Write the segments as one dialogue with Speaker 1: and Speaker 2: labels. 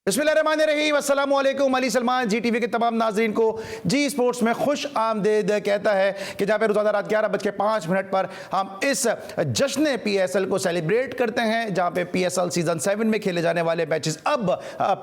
Speaker 1: बिस्मिल्लाहिर्रहमानिर्रहीम, अस्सलामु अलैकुम। अली सलमान जी टीवी के तमाम नाजरीन को जी स्पोर्ट्स में खुश आमदीद कहता है कि जहाँ पे रोजाना रात 11:05 पर हम इस जश्न PSL को सेलिब्रेट करते हैं, जहाँ पे PSL सीजन 7 में खेले जाने वाले मैचेस अब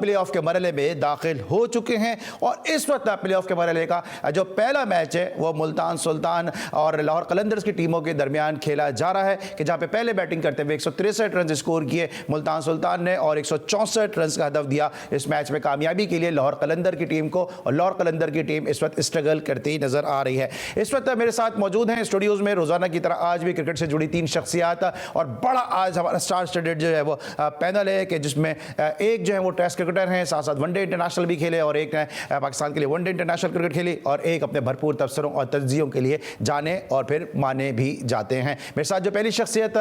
Speaker 1: प्ले ऑफ के मरहले में दाखिल हो चुके हैं। और इस वक्त प्ले ऑफ के मरहले का जो पहला मैच है वो मुल्तान सुल्तान और लाहौर कलंदर्स की टीमों के दरमियान खेला जा रहा है कि जहाँ पे पहले बैटिंग करते हुए 163 रन स्कोर किए मुल्तान सुल्तान ने और 164 रन का हदफ दिया इस मैच में कामयाबी के लिए लाहौर कलंदर की टीम को। और लाहौर कलंदर की टीम इस वक्त स्ट्रगल करती नजर आ रही है। इस वक्त मेरे साथ मौजूद हैं स्टूडियोज में रोजाना की तरह आज भी क्रिकेट से जुड़ी 3 शख्सियात और बड़ा आज हमारा स्टार स्टडेड जो है वो पैनल है कि जिसमें एक जो है वो टेस्ट क्रिकेटर हैं, साथ साथ वनडे इंटरनेशनल भी खेले और एक ने पाकिस्तान के लिए वनडे इंटरनेशनल क्रिकेट खेली और एक अपने भरपूर तबसरों और तज्जियों के लिए जाने और फिर माने भी जाते हैं। मेरे साथ जो पहली शख्सियत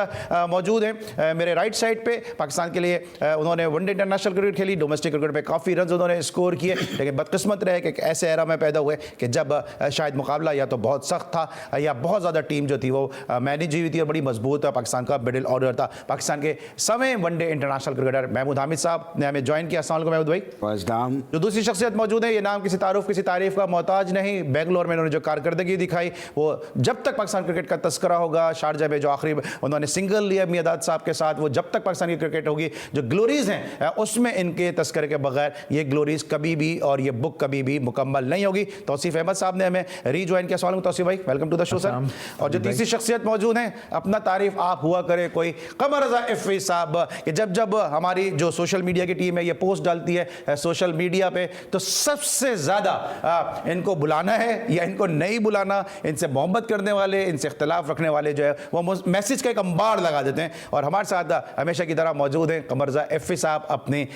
Speaker 1: मौजूद है मेरे राइट साइड पे, पाकिस्तान के लिए उन्होंने वनडे इंटरनेशनल क्रिकेट खेली, डोमेस्टिक क्रिकेट में काफ़ी रन उन्होंने स्कोर किए, लेकिन बदकिस्मत रहे कि एक ऐसे एरा में पैदा हुए कि जब शायद मुकाबला या तो बहुत सख्त था या बहुत ज़्यादा टीम जो थी वो मैनेज हुई थी और बड़ी मजबूत पाकिस्तान का मिडिल ऑर्डर था। पाकिस्तान के समय one day international cricketer Mahmood Hamid sahab ने हमें ज्वाइन किया। अस्सलाम वालेकुम महमूद भाई। जो दूसरी शख्सियत मौजूद है, ये नाम किसी तारीफ का मोहताज नहीं, बेंगलोर में उन्होंने जो कारकर्दगी दिखाई वो जब तक पाकिस्तान क्रिकेट का तस्करा होगा, शारजा में जो आखिरी उन्होंने सिंगल लिया मियादाद साहब के साथ, वो जब तक पाकिस्तान की क्रिकेट होगी जो ग्लोरीज हैं उसमें इनके तस्करे के बगैर ये ग्लोरीज कभी भी और ये बुक कभी भी मुकम्मल नहीं होगी। तौसीफ अहमद साहब ने हमें रीज्वाइन किया। सवाल तौसीफ भाई, welcome to the show sir. और जो तीसरी शख्सियत मौजूद हैं, अपना तारीफ आप हुआ करे कोई कमर रज़ा इफ़ी साहब, कि जब हमारी जो सोशल मीडिया की टीम है ये पोस्ट डालती है सोशल मीडिया पे तो सबसे ज़्यादा इनको बुलाना है या इनको नहीं बुलाना, इनसे मोहब्बत करने वाले, इनसे इख्तलाफ रखने वाले जो है वो मैसेज का एक अंबार लगा देते हैं। और हमारे साथ हमेशा की तरह मौजूद हैं कमर रज़ा इफ़ी साहब, अपनी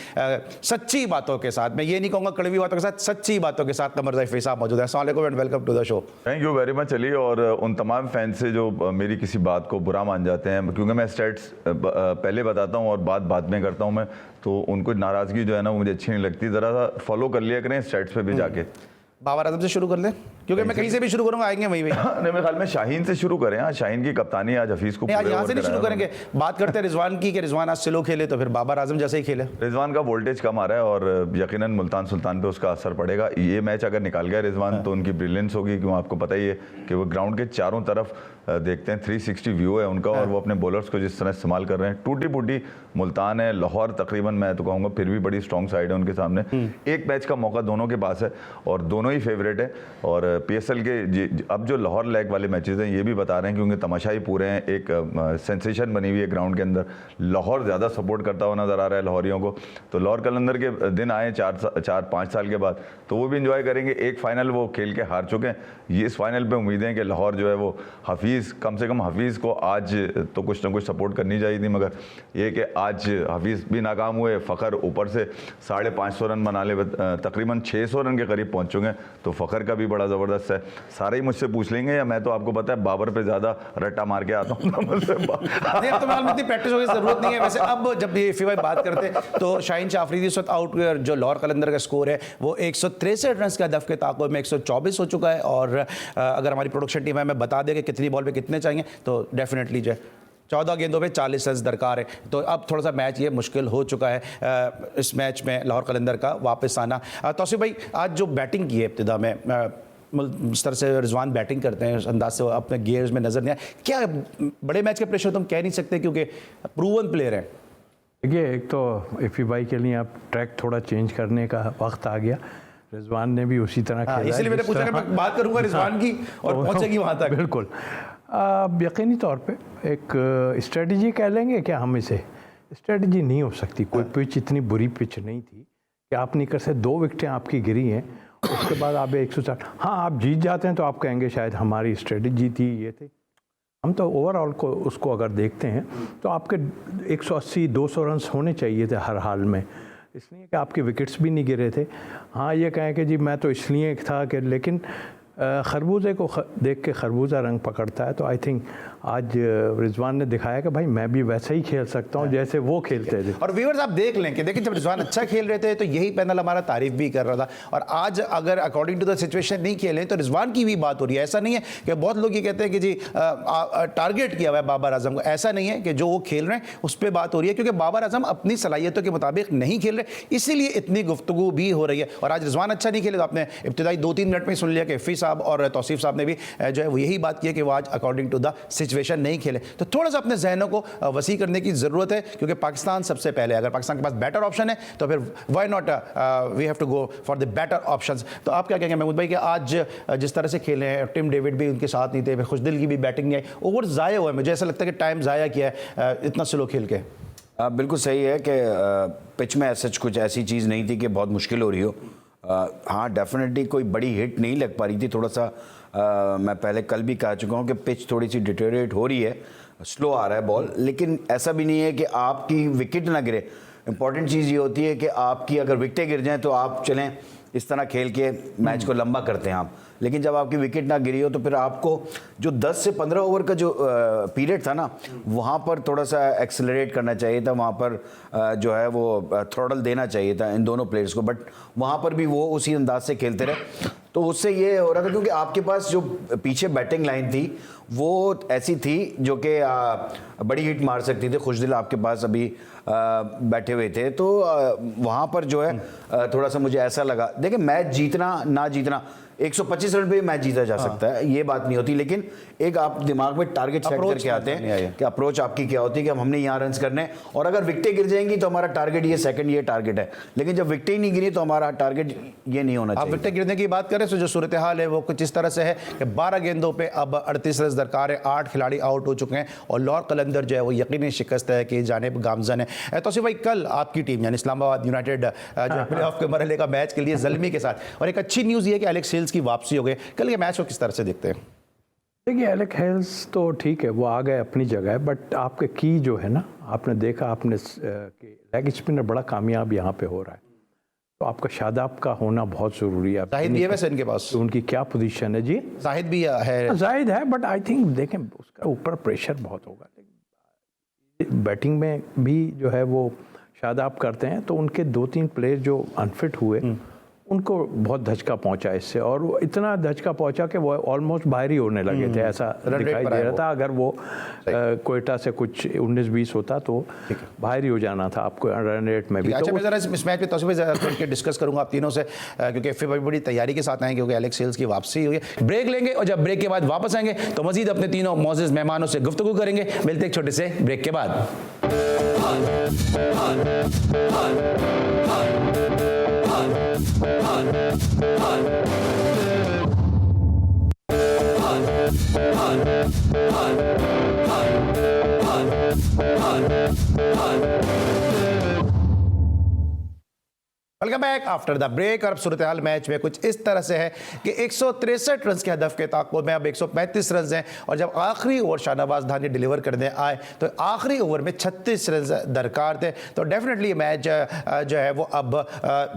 Speaker 1: सच्ची बातों के साथ, मैं ये नहीं कहूँगा कड़वी बातों के साथ, सच्ची बातों के साथ कमर रज़ा इफ़ी साहब मौजूद है। अस्सलाम वालेकुम and welcome to the show.
Speaker 2: Thank you very much Ali. और उन तमाम फैंस से जो मेरी किसी बात को बुरा मान जाते हैं, क्योंकि मैं स्टेट्स पहले बताता हूँ और बाद में करता हूँ मैं, तो उनको नाराज़गी जो है ना वो मुझे अच्छी नहीं लगती। ज़रा सा फॉलो कर लिया करें स्टेट्स पे भी जाके।
Speaker 1: बाबर आजम से शुरू कर लें, क्योंकि मैं कहीं से भी शुरू करूंगा आएंगे वहीं वहीं।
Speaker 2: नहीं, मेरे ख्याल में शाहीन से शुरू करें। हाँ, शाहीन की कप्तानी आज हफीज़ को
Speaker 1: आज यहाँ से नहीं शुरू करेंगे, बात करते हैं रिजवान की कि रिजवान आज स्लो खेले तो फिर बाबर आजम जैसे ही खेले।
Speaker 2: रिजवान का वोल्टेज कम आ रहा है और यकीनन मुल्तान सुल्तान पे उसका असर पड़ेगा। ये मैच अगर निकाल गया रिजवान तो उनकी ब्रिलियंस होगी, क्यों आपको पता ही है कि वो ग्राउंड के चारों तरफ देखते हैं 360 व्यू है उनका और वो अपने बॉलर्स को जिस तरह इस्तेमाल कर रहे हैं। टूटी फूटी मुल्तान है, लाहौर तकरीबन मैं तो कहूँगा फिर भी बड़ी स्ट्रॉन्ग साइड है उनके सामने। एक मैच का मौका दोनों के पास है और दोनों ही फेवरेट है। और PSL के अब जो लाहौर लैग वाले मैचेस हैं ये भी बता रहे हैं, क्योंकि तमाशाई पूरे हैं, एक सेंसेशन बनी हुई है ग्राउंड के अंदर। लाहौर ज़्यादा सपोर्ट करता हुआ नज़र आ रहा है लाहौरियों को। तो लाहौर कलंदर के दिन आए 4-5 साल के बाद, तो वो भी इंजॉय करेंगे। एक फाइनल वो खेल के हार चुके हैं, ये इस फाइनल पे उम्मीदें हैं कि लाहौर जो है वो हफीज़, कम से कम हफीज़ को आज तो कुछ ना कुछ सपोर्ट करनी चाहिए थी, मगर ये कि आज हफीज़ भी नाकाम हुए, फ़खर ऊपर से 550 रन बना ले, तकरीबन 600 रन के करीब पहुँच चुके हैं। तो फ़खर का भी बड़ा ज़बरदस्त है। सारे ही मुझसे पूछ लेंगे या मैं तो आपको पता है बाबर पे ज़्यादा रट्टा मार के आता हूँ।
Speaker 1: नहीं, अब तो मालूम इतनी प्रैक्टिस होगी, ज़रूरत नहीं है। वैसे अब जब ये इफ़ी भाई बात करते तो शाहीन शाह अफरीदी इस वक्त आउट, जो लाहौर कलंदर का स्कोर है वो 163 रन के हदफ के ताक़ुब में 124 हो चुका है। और अगर हमारी प्रोडक्शन टीम है मैं बता दें कि कितनी बॉल पे कितने चाहिए, तो डेफिनेटली जो है 14 गेंदों पे 40 रन दरकार है। तो अब थोड़ा सा मैच ये मुश्किल हो चुका है इस मैच में लाहौर कलंदर का वापस आना। तौसीफ भाई, आज जो बैटिंग की है इब्तिदा में, इस तरह से रिजवान बैटिंग करते हैं, उस अंदाज से अपने गियर्स में नजर नहीं आया, क्या बड़े मैच के प्रेशर तुम कह नहीं सकते क्योंकि प्रूवन प्लेयर हैं?
Speaker 3: देखिए, एक तो इफ़ी भाई के लिए आप ट्रैक थोड़ा चेंज करने का वक्त आ गया। रिजवान ने भी उसी तरह खेला,
Speaker 1: इसलिए मैंने पूछा कि मैं बात करूंगा रिजवान की और पहुंचेगी वहां तक।
Speaker 3: बिल्कुल, यकीनी तौर पे एक स्ट्रेटजी कह लेंगे क्या हम इसे, स्ट्रेटजी नहीं हो सकती। कोई पिच इतनी बुरी पिच नहीं थी कि आप नहीं कर सकते। 2 विकेटें आपकी गिरी हैं, उसके बाद आप 160, हाँ आप जीत जाते हैं तो आप कहेंगे शायद हमारी स्ट्रेटजी थी, ये थी। हम तो ओवरऑल को उसको अगर देखते हैं तो आपके 180-200 रन होने चाहिए थे हर हाल में, इसलिए कि आपके विकेट्स भी नहीं गिरे थे। हाँ, ये कहें कि जी मैं तो इसलिए था कि, लेकिन खरबूजे को देख के खरबूजा रंग पकड़ता है, तो आई थिंक आज रिजवान ने दिखाया कि भाई मैं भी वैसे ही खेल सकता हूँ जैसे वो खेलते थे।
Speaker 1: और व्यूअर्स आप देख लें कि देखिए जब रिजवान अच्छा खेल रहे थे तो यही पैनल हमारा तारीफ भी कर रहा था, और आज अगर अकॉर्डिंग टू द सिचुएशन नहीं खेलें तो रिजवान की भी बात हो रही है। ऐसा नहीं है कि बहुत लोग ये कहते हैं कि जी टारगेट किया हुआ है बाबर आजम को, ऐसा नहीं है कि जो वो खेल रहे हैं उस पर बात हो रही है, क्योंकि बाबर आजम अपनी सलाहियतों के मुताबिक नहीं खेल रहे, इसीलिए इतनी गुफ्तगू भी हो रही है। और आज रिजवान अच्छा नहीं खेले तो आपने इब्तिदाई 2-3 मिनट में सुन लिया कि हफीज साहब और तौसीफ साहब ने भी जो है वो यही बात की है कि वो आज अकॉर्डिंग टू द सिचुएशन नहीं खेले। तो थोड़ा सा अपने जहनों को वसी करने की ज़रूरत है, क्योंकि पाकिस्तान सबसे पहले, अगर पाकिस्तान के पास बेटर ऑप्शन है तो फिर why not we have to go for the better options. तो आप क्या कहेंगे महमूद भाई कि आज जिस तरह से खेले हैं, टिम डेविड भी उनके साथ नहीं थे, फिर खुशदिल की भी बैटिंग नहीं आई, ओवर ज़ाया हुआ है, मुझे ऐसा लगता है कि टाइम ज़ाया किया है इतना स्लो खेल के।
Speaker 4: बिल्कुल सही है कि पिच में ऐसा कुछ ऐसी चीज़ नहीं थी कि बहुत मुश्किल हो रही हो। हाँ, डेफिनेटली कोई बड़ी हिट नहीं लग पा रही थी। थोड़ा सा मैं पहले कल भी कह चुका हूँ कि पिच थोड़ी सी डिटेरियोरेट हो रही है, स्लो आ रहा है बॉल, लेकिन ऐसा भी नहीं है कि आपकी विकेट ना गिरे। इंपॉर्टेंट चीज़ ये होती है कि आपकी अगर विकेटें गिर जाएँ तो आप चलें इस तरह खेल के मैच को लंबा करते हैं आप, लेकिन जब आपकी विकेट ना गिरी हो तो फिर आपको जो 10 से 15 ओवर का जो पीरियड था ना, वहाँ पर थोड़ा सा एक्सेलरेट करना चाहिए था, वहाँ पर जो है वो थ्रोटल देना चाहिए था इन दोनों प्लेयर्स को, बट वहाँ पर भी वो उसी अंदाज से खेलते रहे। तो उससे ये हो रहा था क्योंकि आपके पास जो पीछे बैटिंग लाइन थी वो ऐसी थी जो कि बड़ी हिट मार सकती थी। खुशदिल आपके पास अभी बैठे हुए थे, तो वहाँ पर जो है थोड़ा सा मुझे ऐसा लगा, देखिए मैच जीतना ना जीतना 125 रन पे मैच जीता जा सकता है, ये बात नहीं होती, लेकिन एक आप दिमाग में टारगेट सेट करके आते हैं कि अप्रोच आपकी क्या होती है कि हमने यहाँ रन्स करने हैं, और अगर विकेटें गिर जाएंगी तो हमारा टारगेट ये सेकंड ये टारगेट है, लेकिन जब विकेटें नहीं गिरी तो हमारा टारगेट ये नहीं होना चाहिए।
Speaker 1: आप विकेट गिरने की बात करें तो जो सूरत हाल है वो कुछ इस तरह से है कि 12 गेंदों पे अब 38 रन दरकार है, 8 खिलाड़ी आउट हो चुके हैं और लॉर्ड कलंदर जो है वो यकीनी शिकस्त है कि जानिब गामजन है। तो भाई कल आपकी टीम यानी इस्लामाबाद यूनाइटेड जो प्ले ऑफ के मरहले का मैच के लिए ज़ल्मी के साथ, और एक अच्छी न्यूज़ ये है कि एलेक्स हेल्स की वापसी हो गई। कल के मैच को किस तरह से देखते हैं?
Speaker 3: देखिए एलेक्स हेल्स तो ठीक है, वो आ गए अपनी जगह है, बट आपके की जो है ना, आपने देखा आपने कि लेग स्पिनर बड़ा कामयाब यहाँ पे हो रहा है, तो आपका शादाब का होना बहुत ज़रूरी है।
Speaker 1: जाहिद भी है वैसे इनके पास,
Speaker 3: तो उनकी क्या पोजीशन है? जी
Speaker 1: जाहिद भी है,
Speaker 3: जाहिद है, बट आई थिंक देखें उसका ऊपर प्रेशर बहुत होगा। बैटिंग में भी जो है वो शादाब करते हैं, तो उनके 2-3 प्लेयर जो अनफिट हुए उनको बहुत धचका पहुंचा इससे, और वो इतना धचका पहुंचा कि वो ऑलमोस्ट बाहर ही होने लगे थे, ऐसा दिखाई दे रहा था। अगर वो कोयटा से कुछ 19-20 होता तो बाहर ही हो जाना था आपको रन रेट में भी।
Speaker 1: अच्छा,
Speaker 3: तो
Speaker 1: मैं जरा इस मैच पे तौसीफ डिस्कस करूंगा आप तीनों से, क्योंकि फिर बड़ी तैयारी के साथ आएंगे क्योंकि एलेक्स हेल्स की वापसी हुई है। ब्रेक लेंगे और जब ब्रेक के बाद वापस आएंगे तो मजीद अपने तीनों मौजूद मेहमानों से गुफ्तगू करेंगे। मिलते एक छोटे से ब्रेक के बाद। Welcome back after the break. और अब सूरत हाल मैच में कुछ इस तरह से है कि 163 रन के हदफ के ताक़ुब में अब 135 रन हैं, और जब आखिरी ओवर शाहनवाज धानी डिलीवर करने आए तो आखिरी ओवर में 36 रन दरकार थे। तो डेफिनेटली मैच जो है वो अब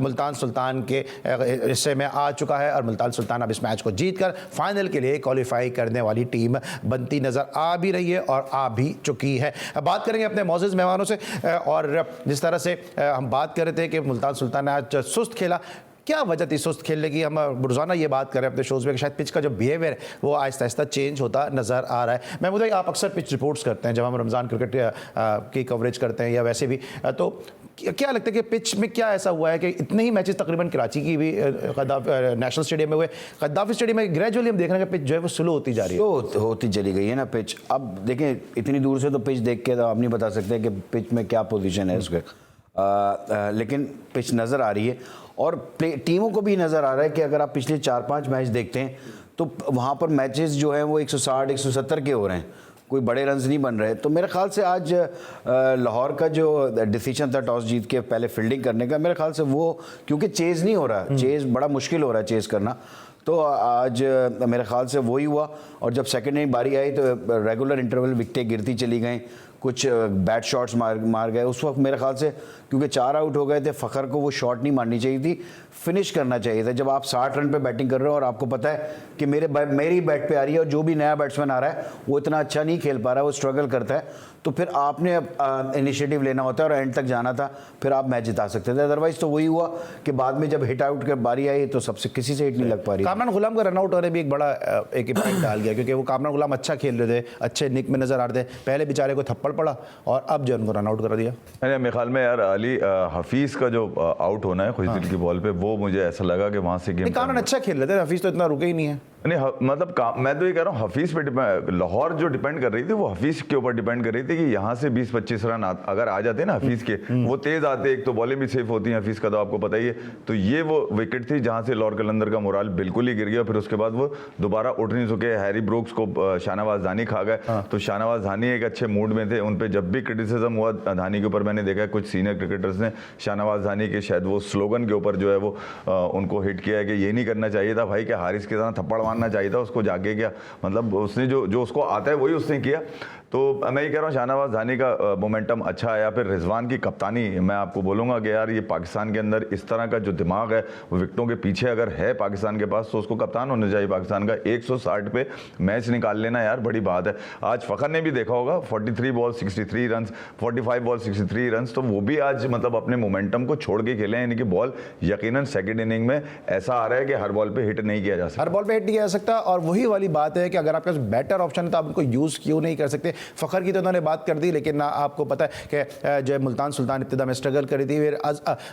Speaker 1: मुल्तान सुल्तान के हिस्से में आ चुका है, और मुल्तान सुल्तान अब इस मैच को जीत कर फाइनल के लिए क्वालिफाई करने वाली टीम बनती नज़र आ भी रही है और आ भी चुकी है। बात करेंगे अपने मौजूद मेहमानों से, और जिस तरह से हम बात कर रहे थे कि मुल्तान सुल्तान आज सुस्त खेला, क्या वजह थी सुस्त खेलने की? हम रोज़ाना ये बात करें अपने शोज़ में कि शायद पिच का जो बिहेवियर है वो आहिस्ता आहिस्ता चेंज होता नज़र आ रहा है। मैं मुझे आप अक्सर पिच रिपोर्ट्स करते हैं जब हम रमज़ान क्रिकेट की कवरेज करते हैं या वैसे भी, तो क्या लगता है कि पिच में क्या ऐसा हुआ है कि इतने ही मैचेस तकरीबन कराची की भी नेशनल स्टेडियम में हुए, गद्दाफी स्टेडियम में ग्रेजुअली हम देख रहे हैं कि पिच जो है वो स्लो होती जा रही है,
Speaker 4: स्लो होती चली गई है ना पिच। अब देखें इतनी दूर से तो पिच देख के तो आप नहीं बता सकते कि पिच में क्या पोजीशन है उसके, लेकिन पिच नज़र आ रही है और टीमों को भी नज़र आ रहा है कि अगर आप पिछले 4-5 मैच देखते हैं तो वहाँ पर मैचेस जो हैं वो 160-170 के हो रहे हैं, कोई बड़े रन्स नहीं बन रहे। तो मेरे ख्याल से आज लाहौर का जो डिसीजन था टॉस जीत के पहले फील्डिंग करने का, मेरे ख्याल से वो क्योंकि चेज़ नहीं हो रहा, चेज़ बड़ा मुश्किल हो रहा है चेज़ करना, तो आज मेरे ख्याल से वही हुआ। और जब सेकंड इनिंग बारी आई तो रेगुलर इंटरवल विकेटें गिरती चली गई, कुछ बैड शॉट्स मार गए। उस वक्त मेरे ख्याल से क्योंकि 4 आउट हो गए थे, फ़खर को वो शॉट नहीं मारनी चाहिए थी, फिनिश करना चाहिए था। जब आप 60 रन पे बैटिंग कर रहे हो और आपको पता है कि मेरी बैट पे आ रही है और जो भी नया बैट्समैन आ रहा है वो इतना अच्छा नहीं खेल पा रहा है, वो स्ट्रगल करता है, तो फिर आपने इनिशिएटिव लेना होता है और एंड तक जाना था, फिर आप मैच जिता सकते थे। अदरवाइज तो वही हुआ कि बाद में जब हिट आउट की बारी आई तो सबसे किसी से हिट नहीं लग पा रही।
Speaker 1: कामरान गुलाम का रनआउट होने भी एक बड़ा एक इम्पैक्ट डाल गया, क्योंकि वो कामरान गुलाम अच्छा खेल रहे थे, अच्छे निक में नजर आ रहे थे, पहले बेचारे को थप्पड़ पड़ा और अब जो उनको रनआउट कर दिया।
Speaker 2: मेरे ख्याल में यार अली हफीज़ का जो आउट होना है खुशदिल की बॉल पे, वो मुझे ऐसा लगा कि वहाँ से गेम
Speaker 1: कामरान अच्छा खेल रहे थे, हफीज तो इतना रुके ही नहीं है।
Speaker 2: नहीं मतलब मैं तो ये कह रहा हूँ हफीज़ पे लाहौर जो डिपेंड कर रही थी वो हफीज़ के ऊपर डिपेंड कर रही थी कि यहाँ से 20-25 रन अगर आ जाते ना हफीज़ के, वो तेज़ आते, एक तो बॉलें भी सेफ होती हैं हफीज़ का, तो आपको पता ही है। तो ये वो विकेट थी जहाँ से लाहौर कलंदर का मोराल बिल्कुल ही गिर गया। फिर उसके बाद वो दोबारा उठ नहीं सके, हैरी ब्रूक्स को शाहनवाज धानी खा गए। तो शाहनवाज धानी एक अच्छे मूड में थे, उन पर जब भी क्रिटिसिज्म हुआ धानी के ऊपर, मैंने देखा कुछ सीनियर क्रिकेटर्स ने शाहनवाज धानी के शायद वो स्लोगन के ऊपर जो है वो उनको हिट किया है कि ये नहीं करना चाहिए था भाई, कि हारिस के तरह थप्पड़ मारना चाहिए था उसको जाके, क्या मतलब उसने जो उसको आता है वही उसने किया। तो मैं ये कह रहा हूँ शाहनवाज धानी का मोमेंटम अच्छा आया। फिर रिजवान की कप्तानी, मैं आपको बोलूँगा कि यार ये पाकिस्तान के अंदर इस तरह का जो दिमाग है वो विकेटों के पीछे अगर है पाकिस्तान के पास, तो उसको कप्तान होना चाहिए पाकिस्तान का। 160 पे मैच निकाल लेना यार बड़ी बात है। आज फ़खर ने भी देखा होगा 43 बॉल 63 रन, 45 बॉल 63 रन, तो वो भी आज मतलब अपने मोमेंटम को छोड़ के खेले हैं। यानी कि बॉल यकीनन सेकेंड इनिंग में ऐसा आ रहा है कि हर बॉल पर हिट नहीं किया जा सकता,
Speaker 1: हर बॉल पे हिट नहीं किया जा सकता। और वही वाली बात है कि अगर आपके पास बेटर ऑप्शन है तो आप उनको यूज़ क्यों नहीं कर सकते। फ़खर की तो उन्होंने बात कर दी, लेकिन ना आपको पता है कि जो मुल्तान सुल्तान इब्तिदा में स्ट्रगल करी थी, फिर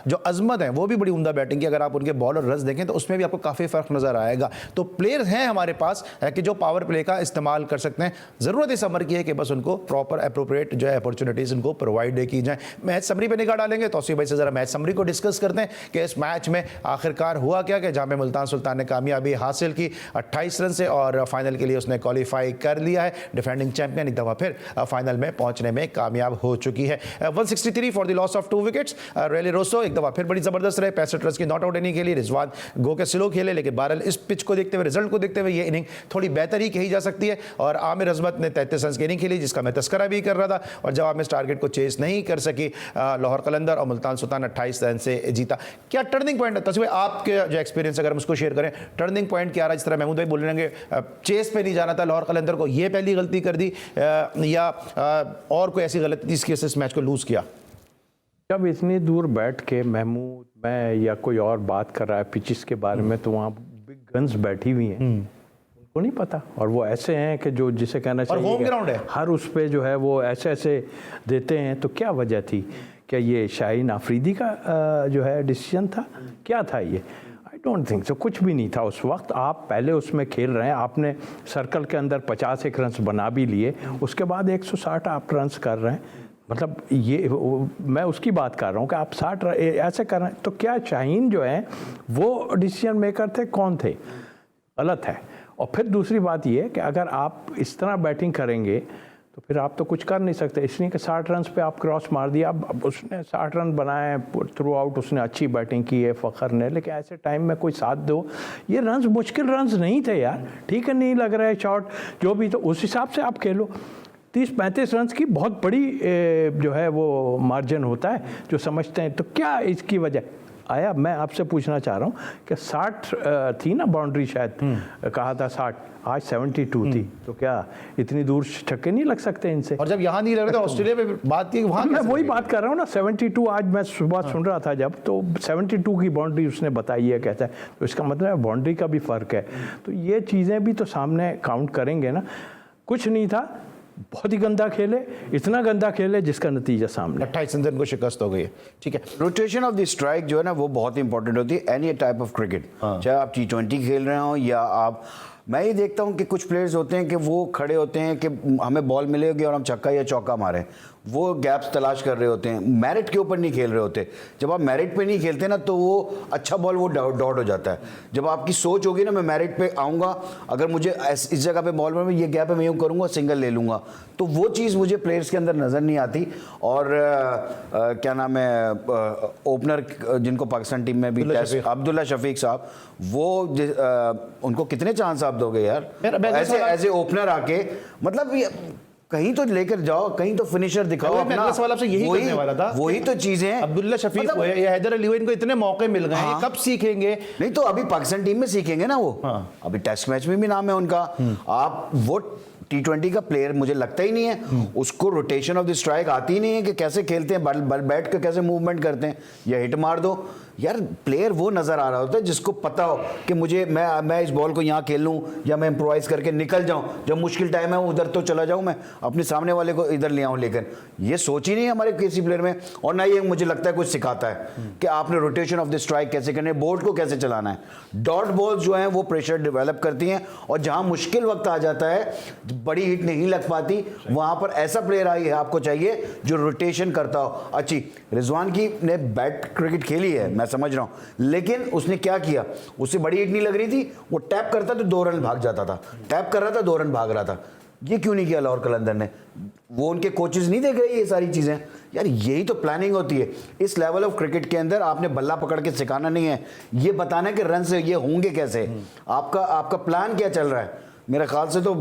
Speaker 1: जो अजमत है वो भी बड़ी उम्दा बैटिंग की। अगर आप उनके बॉल और रन देखें तो उसमें भी आपको काफ़ी फ़र्क नज़र आएगा। तो प्लेयर्स हैं हमारे पास कि जो पावर प्ले का इस्तेमाल कर सकते हैं। ज़रूरत इस समर की है कि बस उनको प्रॉपर अप्रोप्रिएट जो है अपॉर्चुनिटीज़ उनको प्रोवाइड की जाए। मैच समरी पर निगाह डालेंगे तौसीफ भाई से ज़रा मैच समरी को डिस्कस करते हैं कि इस मैच में आखिरकार हुआ क्या, कि जामे मुल्तान सुल्तान ने कामयाबी हासिल की 28 रन से और फाइनल के लिए उसने क्वालिफाई कर लिया है। डिफेंडिंग चैंपियन एक दफ़ा फिर फाइनल में पहुंचने में कामयाब हो चुकी है। 163 for the loss of 2 wickets. Rilee Rossouw एक दफ़ा फिर बड़ी ज़बरदस्त रहे, 65 रन की नॉट आउट इनिंग खेली। रिजवान गो के स्लो खेले, लेकिन बहरहाल इस पिच को देखते हुए, रिजल्ट को देखते हुए ये इनिंग थोड़ी बेहतर ही कही जा सकती है। और आमिर अजमत ने 33 रन की इनिंग खेली, जिसका मैं तस्करा भी कर रहा था, और जवाब में इस टारगेट को चेस नहीं कर सकी लाहौर कलंदर, और मुल्तान सुल्तान 28 रन से जीता। क्या टर्निंग पॉइंट है तस्वीर आपके जो एक्सपीरियंस अगर हम उसको शेयर करें, टर्निंग पॉइंट क्या रहा? जिस तरह महमूद भाई बोल रहे हैं चेस पे नहीं जाना था लाहौर कलंदर को, ये पहली गलती कर दी या और कोई ऐसी गलती जिसकी वजह से इस मैच को लूज किया?
Speaker 3: जब इतनी दूर बैठ के महमूद, मैं या कोई और बात कर रहा है पिचिस के बारे में, तो वहाँ बिग गन्स बैठी हुई हैं, उनको नहीं पता। और वो ऐसे हैं कि जो जिसे कहना चाहिए
Speaker 1: होम ग्राउंड है,
Speaker 3: हर उस पे जो है वो ऐसे ऐसे देते हैं। तो क्या वजह थी? क्या ये शाहीन आफरीदी का जो है डिसीजन था? क्या था ये? I don't think so. कुछ भी नहीं था उस वक्त। आप पहले उसमें खेल रहे हैं, आपने सर्कल के अंदर 51 रन बना भी लिए, उसके बाद 160 आप रन कर रहे हैं। मतलब ये मैं उसकी बात कर रहा हूँ कि आप 60 ऐसे कर रहे हैं। तो क्या शाहीन जो है वो डिसीजन मेकर थे? कौन थे? गलत है। और फिर दूसरी बात ये कि अगर आप इस तरह बैटिंग करेंगे तो फिर आप तो कुछ कर नहीं सकते। इसलिए कि 60 रन पे आप क्रॉस मार दिया। अब उसने 60 रन बनाए थ्रू आउट, उसने अच्छी बैटिंग की है फ़खर ने, लेकिन ऐसे टाइम में कोई साथ दो। ये रन्स मुश्किल रन्स नहीं थे यार, ठीक है, नहीं लग रहा है शॉट जो भी, तो उस हिसाब से आप खेलो। 30-35 रन की बहुत बड़ी जो है वो मार्जिन होता है जो समझते हैं। तो क्या इसकी वजह आया? मैं आपसे पूछना चाह रहा हूँ कि 60 थी ना बाउंड्री, शायद कहा था 60, आज 72 थी। तो क्या इतनी दूर छक्के नहीं लग सकते इनसे?
Speaker 1: और जब यहाँ नहीं लग रहे तो ऑस्ट्रेलिया में बात की, वहाँ
Speaker 3: मैं वही बात कर रहा हूँ ना। 72 आज मैं सुबह सुन रहा था जब, तो 72 की बाउंड्री उसने बताई है, कहता है। तो इसका मतलब है बाउंड्री का भी फ़र्क है। तो ये चीज़ें भी तो सामने काउंट करेंगे ना। कुछ नहीं था, बहुत ही गंदा खेले, इतना गंदा खेले जिसका नतीजा सामने।
Speaker 1: 28 रन को शिकस्त हो गई है। ठीक है,
Speaker 4: रोटेशन ऑफ द स्ट्राइक जो है ना वो बहुत इंपॉर्टेंट होती है एनी टाइप ऑफ क्रिकेट, चाहे आप T20 खेल रहे हो या आप, मैं ये देखता हूँ कि कुछ प्लेयर्स होते हैं कि वो खड़े होते हैं कि हमें बॉल मिलेगी और हम छक्का या चौका मारें, वो गैप्स तलाश कर रहे होते हैं, मेरिट के ऊपर नहीं खेल रहे होते। जब आप मेरिट पे नहीं खेलते ना तो वो अच्छा बॉल वो डॉट हो जाता है। जब आपकी सोच होगी ना मैं मेरिट पे आऊँगा, अगर मुझे इस जगह पे बॉल में ये गैप है मैं यूँ करूँगा सिंगल ले लूँगा, तो तो वो चीज़ मुझे प्लेयर्स के अंदर नज़र नहीं आती। और क्या नाम है ओपनर जिनको पाकिस्तान टीम में भी अब्दुल्ला शफीक साहब, वो उनको कितने चांस आप दोगे यार ऐसे एज ए ओपनर आके, मतलब कहीं तो लेकर जाओ, कहीं तो फिनिशर दिखाओ अपना।
Speaker 1: सवाल आपसे यही करने वाला था,
Speaker 4: वही तो चीजें।
Speaker 1: अब्दुल्ला शफीक
Speaker 4: मतलब,
Speaker 1: या हैदर अली इनको इतने मौके मिल गए हैं, कब सीखेंगे?
Speaker 4: नहीं तो अभी पाकिस्तान टीम में सीखेंगे ना वो। अभी टेस्ट मैच में भी नाम है उनका। आप वो T20 का प्लेयर मुझे लगता ही नहीं है, उसको रोटेशन ऑफ द स्ट्राइक आती ही नहीं है कि कैसे खेलते हैं, बल बैट के कैसे मूवमेंट करते हैं, या हिट मार दो। यार प्लेयर वो नजर आ रहा होता है जिसको पता हो कि मुझे मैं इस बॉल को यहाँ खेल लूँ या मैं इम्प्रोवाइज करके निकल जाऊँ, जब मुश्किल टाइम है उधर तो चला जाऊँ, मैं अपने सामने वाले को इधर ले आऊँ। लेकिन ये सोच ही नहीं हमारे किसी प्लेयर में, और ना ये मुझे लगता है कुछ सिखाता है कि आपने रोटेशन ऑफ द स्ट्राइक कैसे करना है, बोर्ड को कैसे चलाना है। डॉट बॉल्स जो हैं वो प्रेशर डेवलप करती हैं, और जहाँ मुश्किल वक्त आ जाता है, बड़ी हिट नहीं लग पाती, वहाँ पर ऐसा प्लेयर आई है आपको चाहिए जो रोटेशन करता हो। अच्छी रिजवान की ने बैट क्रिकेट खेली है, मैं समझ रहा हूं, लेकिन उसने क्या किया, उससे बड़ी हिट नहीं लग रही थी, वो टैप करता तो 2 रन भाग जाता था, टैप कर रहा था 2 रन भाग रहा था। ये क्यों नहीं किया लाहौर कलंदर ने? वो उनके कोचेस नहीं देख रहे ये सारी चीजें? यार यही तो प्लानिंग होती है इस लेवल ऑफ क्रिकेट के अंदर। आपने बल्ला पकड़ के सिखाना नहीं है, ये बताना है कि रन से ये होंगे कैसे, आपका प्लान क्या चल रहा है। मेरे ख्याल से तो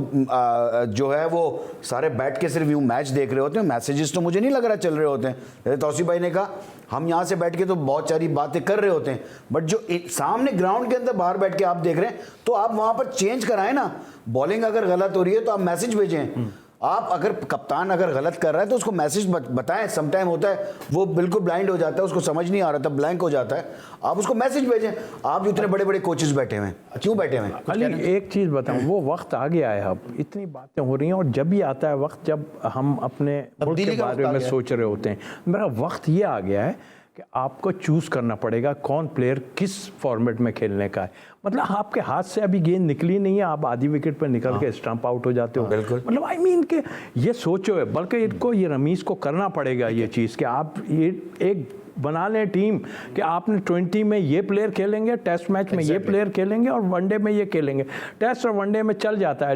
Speaker 4: जो है वो सारे बैठ के सिर्फ यूँ मैच देख रहे होते हैं, मैसेजेस तो मुझे नहीं लग रहा चल रहे होते हैं। जैसे तौसीफ भाई ने कहा, हम यहाँ से बैठ के तो बहुत सारी बातें कर रहे होते हैं, बट जो सामने ग्राउंड के अंदर बाहर बैठ के आप देख रहे हैं, तो आप वहाँ पर चेंज कराएं ना। बॉलिंग अगर गलत हो रही है तो आप मैसेज भेजें। आप अगर कप्तान अगर गलत कर रहा है तो उसको मैसेज बताएं। समटाइम होता है वो बिल्कुल ब्लाइंड हो जाता है, उसको समझ नहीं आ रहा था, ब्लैंक हो जाता है, आप उसको मैसेज भेजें। आप जो इतने बड़े बड़े कोचेस बैठे हुए हैं, क्यों बैठे हुए हैं?
Speaker 3: अली एक चीज़ बताऊं, वो वक्त आ गया है, अब इतनी बातें हो रही हैं, और जब भी आता है वक्त जब हम अपने मुल्क के बारे में सोच रहे होते हैं, मेरा वक्त ये आ गया है कि आपको चूज़ करना पड़ेगा कौन प्लेयर किस फॉर्मेट में खेलने का है। मतलब आपके हाथ से अभी गेंद निकली नहीं है, आप आधी विकेट पर निकल के स्टंप आउट हो जाते हो।
Speaker 4: बिल्कुल,
Speaker 3: मतलब आई मीन के ये सोचो है, बल्कि इनको ये रमीज़ को करना पड़ेगा ये चीज़ कि आप ये एक बना लें टीम कि आपने 20 में ये प्लेयर खेलेंगे, टेस्ट मैच में ये प्लेयर खेलेंगे, और वनडे में ये खेलेंगे। टेस्ट और वनडे में चल जाता है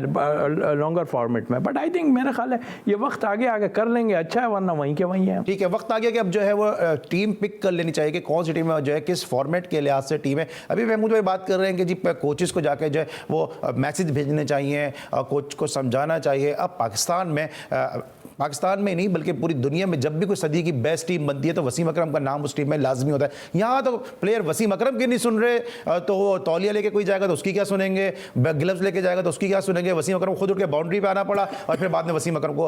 Speaker 3: लॉन्गर फॉर्मेट में, बट आई थिंक मेरा ख्याल है ये वक्त आगे आगे कर लेंगे, अच्छा है, वरना वहीं के वहीं है।
Speaker 1: ठीक है, वक्त आ गया कि अब जो है वो टीम पिक कर लेनी चाहिए कि कौन सी टीम है, जो है किस फॉर्मेट के लिहाज से टीम है। अभी महमूद भाई बात कर रहे हैं कि जी कोचेस को जाके जो है वो मैसेज भेजने चाहिए, कोच को समझाना चाहिए। अब पाकिस्तान में नहीं बल्कि पूरी दुनिया में जब भी कोई सदी की बेस्ट टीम बनती है तो वसीम अकरम का नाम उस टीम में लाजमी होता है। यहाँ तो प्लेयर वसीम अकरम की नहीं सुन रहे, तो वो तौलिया लेके कोई जाएगा तो उसकी क्या सुनेंगे, ग्लव्स लेके जाएगा तो उसकी क्या सुनेंगे। वसीम अकरम खुद उठ के बाउंड्री पे आना पड़ा, और फिर बाद में वसीम अकरम को,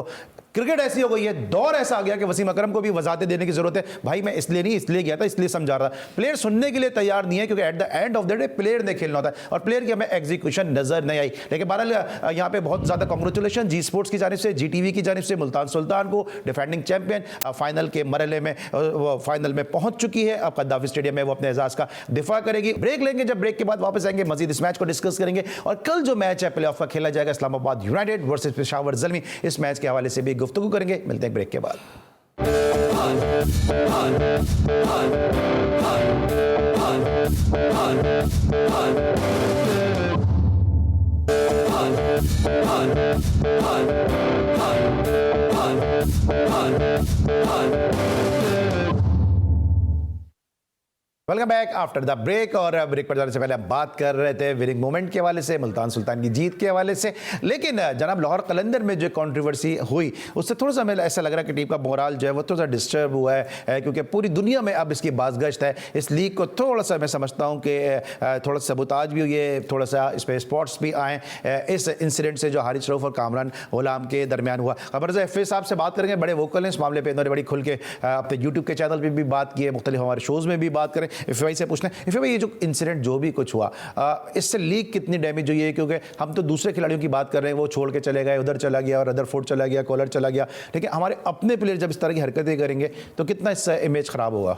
Speaker 1: क्रिकेट ऐसी हो गई है, दौर ऐसा आ गया कि वसीम अकरम को भी वजाहतें देने की जरूरत है। भाई मैं इसलिए नहीं, इसलिए गया था, इसलिए समझा रहा था। प्लेयर सुनने के लिए तैयार नहीं है, क्योंकि at the end of the day player ने खेलना होता है, और प्लेयर की हमें एग्जीक्यूशन नजर नहीं आई। लेकिन बहरहाल यहाँ पे बहुत ज्यादा कांग्रेचुलेशन जी स्पोर्ट्स की जानिब से, GTV की जानिब से मुल्तान सुल्तान को, डिफेंडिंग चैंपियन, फाइनल के मरहले में फाइनल में पहुंच चुकी है। अब कद्दाफी स्टेडियम में वो अपने एजाज का दिफा करेगी। ब्रेक लेंगे, जब ब्रेक के बाद वापस आएंगे मजीद इस मैच को डिस्कस करेंगे, और कल जो मैच है प्लेऑफ का खेला जाएगा इस्लामाबाद यूनाइटेड वर्सेस पेशावर ज़ल्मी, इस मैच के हवाले से भी गुफ्तगू करेंगे। मिलते हैं ब्रेक के बाद। Welcome back after the break. और ब्रेक पर जाने से पहले हम बात कर रहे थे विनिंग मोमेंट के हवाले से, मुल्तान सुल्तान की जीत के हवाले से। लेकिन जनाब लाहौर कलंदर में जो कंट्रोवर्सी हुई उससे थोड़ा सा हमें ऐसा लग रहा है कि टीम का मोराल जो है वो थोड़ा सा डिस्टर्ब हुआ है, क्योंकि पूरी दुनिया में अब इसकी बाज़गश्त है। इस लीग को थोड़ा सा मैं समझता हूँ कि थोड़ा सा सबूताज भी हुई है, थोड़ा सा इस पर स्पॉट्स भी आए इस इंसिडेंट से जो हारिस रऊफ और कामरान गुलाम के दरमियान हुआ। खबर से FA साहब से बात करेंगे, बड़े वोकल हैं इस मामले पर, इन्होंने बड़ी खुल के अपने यूट्यूब के चैनल पर भी बात की है, मुख्तलिफ हमारे शोज़ में भी बात करें। FA से पूछना है, FA भाई ये जो इंसिडेंट जो भी कुछ हुआ, इससे लीग कितनी डैमेज हुई है? क्योंकि हम तो दूसरे खिलाड़ियों की बात कर रहे हैं, वो छोड़ के चले गए, उधर चला गया, और रदरफोर्ड चला गया, कॉलर चला गया, लेकिन हमारे अपने प्लेयर जब इस तरह की हरकतें करेंगे तो कितना इससे इमेज खराब होगा?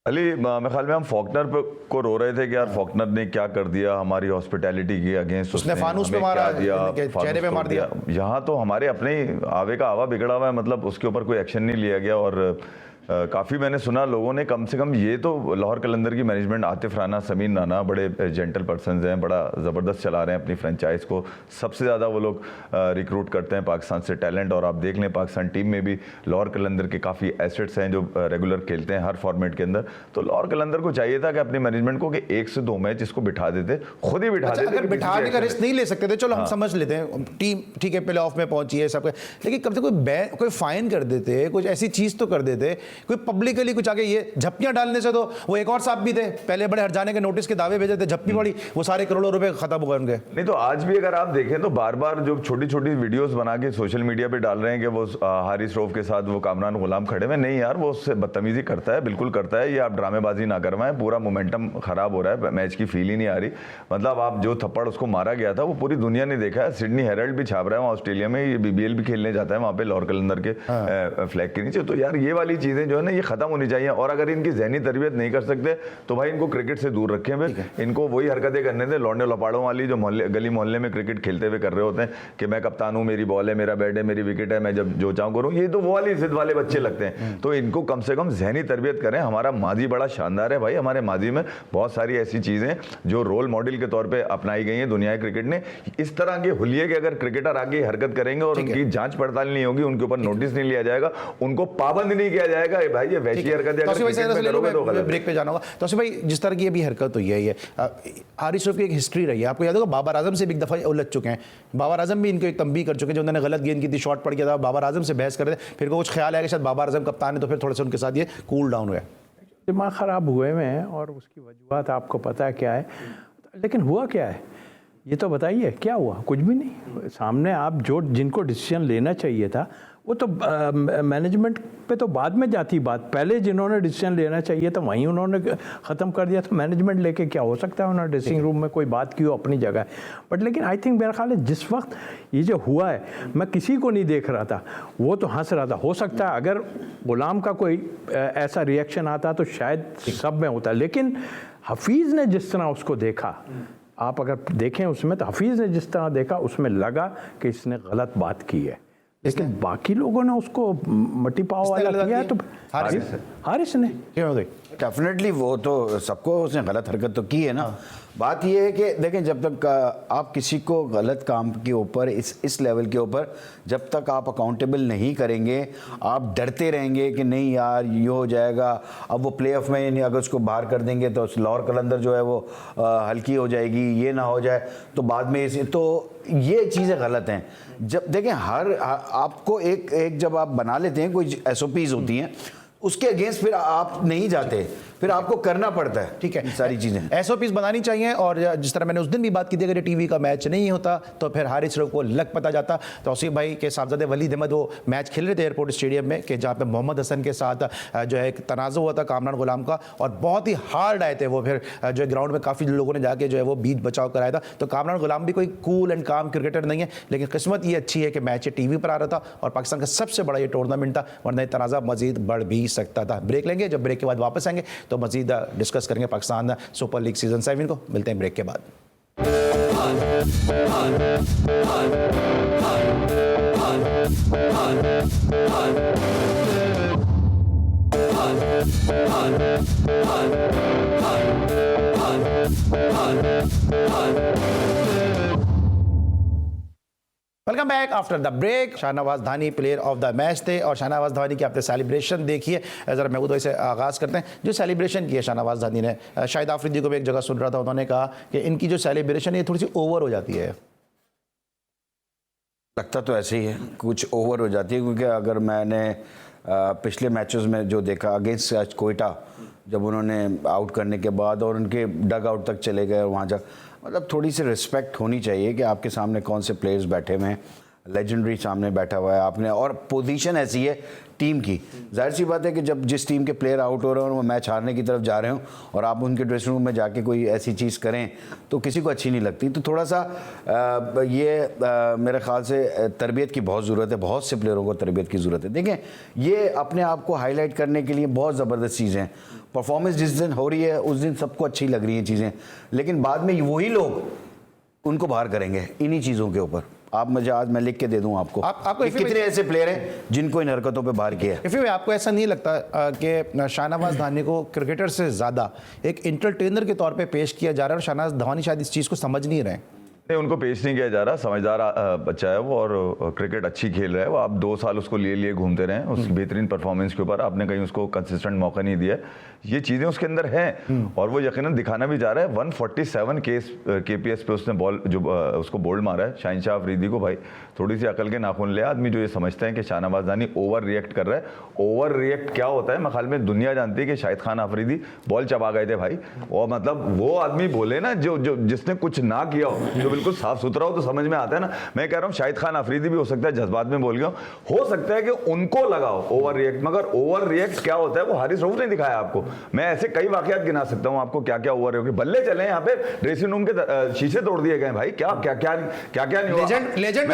Speaker 2: अली मेरे ख्याल में हम फॉकनर को रो रहे थे कि यार फॉकनर ने क्या कर दिया हमारी हॉस्पिटैलिटी के अगेंस्ट,
Speaker 1: उसने फानूस पे मारा, चेहरे पे मार दिया।
Speaker 2: यहाँ तो हमारे अपने ही आवे का आवा बिगड़ा हुआ है, मतलब उसके ऊपर कोई एक्शन नहीं लिया गया। और काफ़ी मैंने सुना लोगों ने, कम से कम ये तो लाहौर कलंदर की मैनेजमेंट, आतिफ राना, समीन राना बड़े जेंटल पर्सनस हैं, बड़ा ज़बरदस्त चला रहे हैं अपनी फ्रेंचाइज को। सबसे ज़्यादा वो लोग रिक्रूट करते हैं पाकिस्तान से टैलेंट, और आप देख लें पाकिस्तान टीम में भी लाहौर कलंदर के काफ़ी एसेट्स हैं जो रेगुलर खेलते हैं हर फॉर्मेट के अंदर। तो लाहौर कलंदर को चाहिए था कि अपनी मैनेजमेंट को कि 1 से 2 मैच इसको बिठा देते, खुद ही बिठा देते।
Speaker 1: अगर बिठाने का रिस्क नहीं ले सकते थे, चलो हम समझ लेते हैं, टीम ठीक है प्ले ऑफ में पहुंची है सब, लेकिन कब से कोई फाइन कर देते, कुछ ऐसी चीज तो कर देते, कोई पब्लिकली कुछ आगे। ये झप्पियां डालने से तो वो एक और साहब भी थे, पहले बड़े हट जाने के नोटिस के दावे भेजे थे, झप्पी पड़ी, वो सारे करोड़ों रुपए खत्म हो गए उनके।
Speaker 2: नहीं तो आज भी अगर आप देखें तो बार बार जो छोटी छोटी वीडियोस बना के सोशल मीडिया पे डाल रहे हैं कि वो हारिस रऊफ के साथ वो कामरान गुलाम खड़े हुए, नहीं यार वो उससे बदतमीजी करता है, बिल्कुल करता है। ये आप ड्रामेबाजी ना करवाएं, पूरा मोमेंटम खराब हो रहा है, मैच की फील ही नहीं आ रही। मतलब आप जो थप्पड़ उसको मारा गया था वो पूरी दुनिया ने देखा है, सिडनी हेराल्ड भी छाप रहा है वहाँ ऑस्ट्रेलिया में, ये BBL भी खेलने जाता है वहाँ पे लाहौर कलंदर के फ्लैग के नीचे। तो यार ये वाली चीजें जो है ना ये खत्म होनी चाहिए, और अगर इनकी जहनी तरबियत नहीं कर सकते तो भाई इनको क्रिकेट से दूर रखें, फिर इनको वही हरकतें करने दें लौंडे लपाड़ों वाली जो गली मोहल्ले में क्रिकेट खेलते हुए कर रहे होते हैं कि मैं कप्तान हूँ, मेरी बॉल है, मेरा बैट है, मेरी विकेट है, मैं जब जो चाहूँ करूँ। ये तो वो वाली जिद वाले बच्चे लगते हैं। तो इनको कम से कम जहनी तरबियत करें। हमारा माजी बड़ा शानदार है भाई, हमारे माजी में बहुत सारी ऐसी चीजें जो रोल मॉडल के तौर पर अपनाई गई हैं दुनिया क्रिकेट ने। इस तरह के हुलिये के अगर क्रिकेटर आगे हरकत करेंगे और उनकी जांच पड़ताल नहीं होगी, उनके ऊपर नोटिस नहीं लिया जाएगा, उनको पाबंद नहीं किया जाएगा, भाई ये वैसी हरकत है।
Speaker 1: ब्रेक पे जाना होगा तो भाई, जिस तरह की अभी हरकत हुई है, ये हारिस रऊफ की एक हिस्ट्री रही है, आपको याद होगा बाबर आजम से भी एक दफा उलझ चुके हैं, बाबर आजम भी इनको एक तंबीह कर चुके हैं, जो उन्होंने गलत गेंद की थी, शॉट पड़ गया था, बाबर आजम से बहस कर रहे थे, फिर कुछ ख्याल आया कि शायद बाबर आजम कप्तान है, तो फिर थोड़े से उनके साथ ये कूल डाउन हुआ।
Speaker 3: दिमाग ख़राब हुए हुए हैं और उसकी वजूहत आपको पता है क्या है, लेकिन हुआ क्या है ये तो बताइए, क्या हुआ? कुछ भी नहीं। सामने आप जो जिनको डिसीजन लेना चाहिए था वो तो मैनेजमेंट पे तो बाद में जाती बात, पहले जिन्होंने डिसीजन लेना चाहिए था वहीं उन्होंने ख़त्म कर दिया। तो मैनेजमेंट लेके क्या हो सकता है, उन्होंने ड्रेसिंग रूम में कोई बात की हो अपनी जगह। बट लेकिन आई थिंक मेरा ख्याल है जिस वक्त ये जो हुआ है, मैं किसी को नहीं देख रहा था, वो तो हंस रहा था। हो सकता है अगर गुलाम का कोई ऐसा रिएक्शन आता तो शायद सब में होता, लेकिन हफीज़ ने जिस तरह उसको देखा, आप अगर देखें उसमें तो हफीज़ ने जिस तरह देखा उसमें लगा कि इसने गलत बात की है, लेकिन बाकी लोगों ने उसको मट्टी पाव वाला किया है। तो हारिस ने
Speaker 4: डेफिनेटली वो तो सबको उसने गलत हरकत तो की है ना। बात ये है कि देखें, जब तक आप किसी को गलत काम के ऊपर इस लेवल के ऊपर जब तक आप अकाउंटेबल नहीं करेंगे, आप डरते रहेंगे कि नहीं यार ये हो जाएगा, अब वो प्ले ऑफ में अगर उसको बाहर कर देंगे तो लाहौर कलंदर जो है वो हल्की हो जाएगी, ये ना हो जाए तो बाद में इसे, तो ये चीज़ें गलत हैं। जब देखें आपको एक जब आप बना लेते हैं, कोई SOPs होती हैं, उसके अगेंस्ट फिर आप नहीं जाते, फिर आपको करना पड़ता है।
Speaker 1: ठीक है,
Speaker 4: सारी चीज़ें
Speaker 1: SOPs बनानी चाहिए। और जिस तरह मैंने उस दिन भी बात की थी, अगर ये टीवी का मैच नहीं होता तो फिर हारिस रऊफ को लग पता जाता। तो तौसीफ भाई के साहबजादे वलीद अहमद वो मैच खेल रहे थे एयरपोर्ट स्टेडियम में, कि जहाँ पे मोहम्मद हसन के साथ जो है एक तनाज़ा हुआ था कामरान गुलाम का, और बहुत ही हार्ड आए थे वो। फिर जो है ग्राउंड में काफ़ी लोगों ने जाके जो है वो बीच बचाव कराया था। तो कामरान गुलाम भी कोई कूल एंड काम क्रिकेटर नहीं है, लेकिन किस्मत ये अच्छी है कि मैच TV पर आ रहा था और पाकिस्तान का सबसे बड़ा ये टूर्नामेंट था, वरना तनाज़ा मजीद बढ़ भी सकता था। ब्रेक लेंगे, जब ब्रेक के बाद वापस आएंगे तो मजीद डिस्कस करेंगे पाकिस्तान सुपर लीग सीजन 7 को। मिलते हैं ब्रेक के बाद। Welcome back after the break. Shahnawaz Dahani player of the match थे, और शाहनवाज धानी की आपने सेलिब्रेशन देखी है। ज़रा महमूद भाई से आगाज़ करते हैं। जो सेलिब्रेशन की है शाहनवाज धानी ने, शाहिद आफरीदी को भी एक जगह सुन रहा था, उन्होंने कहा कि इनकी जो सेलिब्रेशन है थोड़ी सी ओवर हो जाती है।
Speaker 4: लगता तो ऐसे ही है, कुछ ओवर हो जाती है, क्योंकि अगर मैंने पिछले मैचेस में जो देखा अगेंस्ट कोयटा, जब उन्होंने आउट करने के बाद और उनके डग आउट तक चले गए, वहाँ जा मतलब थोड़ी सी रिस्पेक्ट होनी चाहिए कि आपके सामने कौन से प्लेयर्स बैठे हुए हैं, लेजेंडरी सामने बैठा हुआ है आपने, और पोजीशन ऐसी है टीम की। जाहिर सी बात है कि जब जिस टीम के प्लेयर आउट हो रहे हैं और वो मैच हारने की तरफ जा रहे हो और आप उनके ड्रेसिंग रूम में जाके कोई ऐसी चीज़ करें तो किसी को अच्छी नहीं लगती। तो थोड़ा सा मेरे ख्याल से तरबियत की बहुत ज़रूरत है, बहुत से प्लेयरों को तरबियत की ज़रूरत है। देखें, ये अपने आप को हाईलाइट करने के लिए बहुत ज़बरदस्त चीज़ें हैं। परफॉर्मेंस जिस दिन हो रही है उस दिन सबको अच्छी लग रही हैं चीज़ें, लेकिन बाद में वही लोग उनको बाहर करेंगे इन्हीं चीज़ों के ऊपर। आप मुझे आज मैं लिख के दे दूं आपको
Speaker 1: आपको
Speaker 4: कि कितने ऐसे प्लेयर हैं जिनको इन हरकतों पे बाहर किया है।
Speaker 1: इफ़ी भाई, आपको ऐसा नहीं लगता कि शाहनवाज धानी को क्रिकेटर से ज़्यादा एक इंटरटेनर के तौर पे पेश किया जा रहा है और शाहनवाज धानी शायद इस चीज़ को समझ नहीं रहे हैं?
Speaker 2: नहीं, उनको पेश नहीं किया जा रहा। समझदार बच्चा है वो और क्रिकेट अच्छी खेल रहा है वो। आप 2 साल उसको लिए लिए घूमते रहे, उसकी बेहतरीन परफॉर्मेंस के ऊपर आपने कहीं उसको कंसिस्टेंट मौका नहीं दिया। ये चीज़ें उसके अंदर हैं और वो यकीनन दिखाना भी जा रहा है। 147 KPS पे उसने बॉल जो उसको बोल्ड मारा है शाहिनशाह अफरीदी को। भाई थोड़ी सी अकल के नाखून ले आदमी जो ये समझते हैं कि शाहनवाज धानी ओवर रिएक्ट कर रहा है। ओवर रिएक्ट क्या होता है मेरे ख्याल में दुनिया जानती है कि शाहिद खान अफरीदी बॉल चबा गए थे भाई। और मतलब वो आदमी बोले ना जो जिसने कुछ ना किया हो, जो बिल्कुल साफ सुथरा हो, तो समझ में आता है ना। मैं कह रहा हूँ शाहिद खान अफरीदी भी हो सकता है जज्बात में बोल गया, हो सकता है कि उनको लगाओ ओवर रिएक्ट, मगर ओवर रिएक्ट क्या होता है वो हारिस रऊफ ने दिखाया आपको। मैं ऐसे कई वाकयात गिना सकता हूँ आपको क्या क्या ओवर रिएक्ट। बल्ले चले यहाँ पे, ड्रेसिंग रूम के शीशे तोड़ दिए गए भाई। क्या क्या क्या क्या क्या नहीं हुआ।
Speaker 1: लेजेंड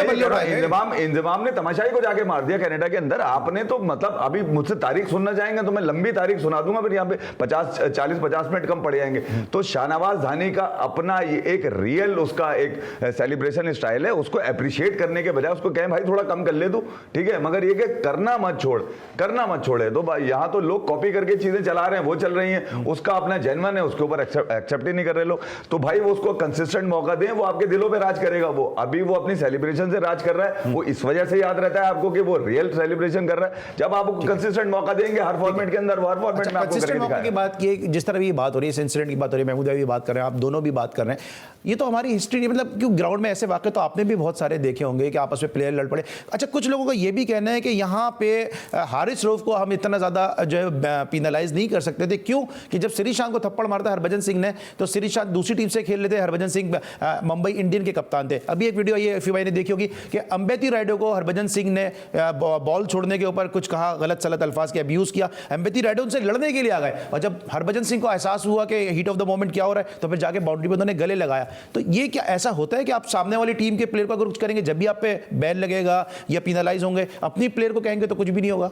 Speaker 2: इंजमाम ने तमाशाई को जाके मार दिया कनाडा के अंदर। आपने तो मतलब अभी मुझसे तारीख सुनना चाहेंगे तो मैं लंबी तारीख सुना दूंगा, फिर यहाँ पे 40-50 मिनट कम पड़ जाएंगे। तो शाहनवाज धानी का अपना ये एक रियल उसका एक सेलिब्रेशन स्टाइल है, उसको अप्रिशिएट करने के बजाय उसको कहें भाई थोड़ा कम कर ले तू, ठीक है, मगर ये कि करना मत छोड़े। तो भाई यहाँ तो लोग कॉपी करके चीजें चला रहे हैं, वो चल रही हैं, उसका अपना जेन्युइन है, उसके ऊपर एक्सेप्ट ही नहीं कर रहे लोग। तो भाई वो उसको कंसिस्टेंट मौका दें, वो आपके दिलों पे राज करेगा। वो अभी वो अपनी सेलिब्रेशन से राज कर रहा है, वो इस वजह से याद रहता है आपको कि वो रियल सेलिब्रेशन कर रहा है। जब आप कंसिस्टेंट मौका देंगे हर फॉर्मेट के अंदर, हर फॉर्मेट में आपको करके दिखाएगा।
Speaker 1: की बात की, जिस तरह भी बात हो रही है, इस इंसिडेंट की बात हो रही है, महमूद भाई भी बात कर रहे हैं, आप दोनों भी बात कर रहे हैं, ये तो हमारी हिस्ट्री, मतलब क्यों ग्राउंड में ऐसे वाकये तो आपने भी बहुत सारे देखे होंगे कि आपस में प्लेयर लड़ पड़े। अच्छा, कुछ लोगों का ये भी कहना है कि यहाँ पे हारिस रऊफ को हम इतना ज़्यादा जो है पिनलाइज नहीं कर सकते थे। क्यों कि जब श्रीशांत को थप्पड़ मारता हरभजन सिंह ने, तो श्रीशांत दूसरी टीम से खेल लेते, हरभजन सिंह मुंबई इंडियन के कप्तान थे। अभी एक वीडियो ये FI ने देखी होगी कि अंबेती रायडो को हरभजन सिंह ने बॉल छोड़ने के ऊपर कुछ कहा, गलत सलत अल्फाज के अब्यूज़ किया। अंबेती रायडो उनसे लड़ने के लिए आ गए और जब हरभजन सिंह को एहसास हुआ कि हीट ऑफ द मोमेंट क्या हो रहा है, तो फिर जाके बाउंड्री पर उन्होंने गले लगाया। तो ये क्या ऐसा होता है कि आप सामने वाली टीम के प्लेयर को अगर कुछ करेंगे जब भी आप पे बैन लगेगा या पिनलाइज होंगे, अपनी प्लेयर को कहेंगे तो कुछ भी नहीं होगा?